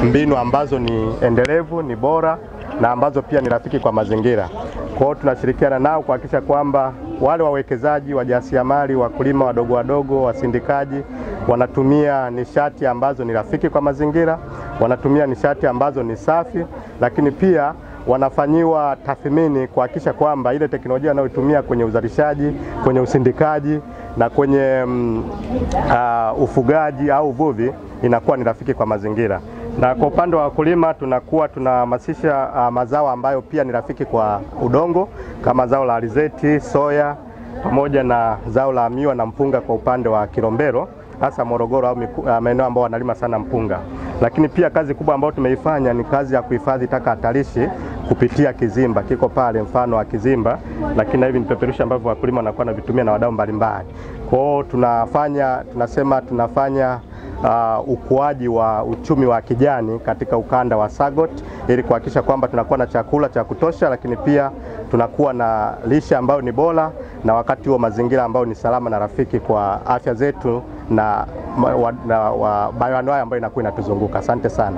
mbinu ambazo ni endelevu, ni bora na ambazo pia ni rafiki kwa mazingira. Kwa hiyo tunashirikiana nao kuhakikisha kwamba wale wawekezaji, wajasiriamali, wakulima wadogo wadogo, wasindikaji wanatumia nishati ambazo ni rafiki kwa mazingira, wanatumia nishati ambazo ni safi, lakini pia wanafanyiwa tathmini kuhakikisha kwamba ile teknolojia wanayotumia kwenye uzalishaji, kwenye usindikaji na kwenye ufugaji au uvuvi inakuwa ni rafiki kwa mazingira. Na kwa upande wa wakulima tunakuwa tunahamasisha mazao ambayo pia ni rafiki kwa udongo kama zao la alizeti, soya pamoja na zao la miwa na mpunga kwa upande wa Kilombero, hasa Morogoro au maeneo ambao wanalima sana mpunga. Lakini pia kazi kubwa ambayo tumeifanya ni kazi ya kuhifadhi taka hatarishi kupitia kizimba kiko pale, mfano wa kizimba, lakini hivi ni peperushi ambavyo wakulima wanakuwa na vitumia na wadau mbalimbali. Kwa hiyo tunafanya ukuaji wa uchumi wa kijani katika ukanda wa SAGOT ili kuhakikisha kwamba tunakuwa na chakula cha kutosha, lakini pia tunakuwa na lishe ambayo ni bora na wakati huo mazingira ambayo ni salama na rafiki kwa afya zetu na bioanuwai ambayo inakuwa inatuzunguka. Asante sana.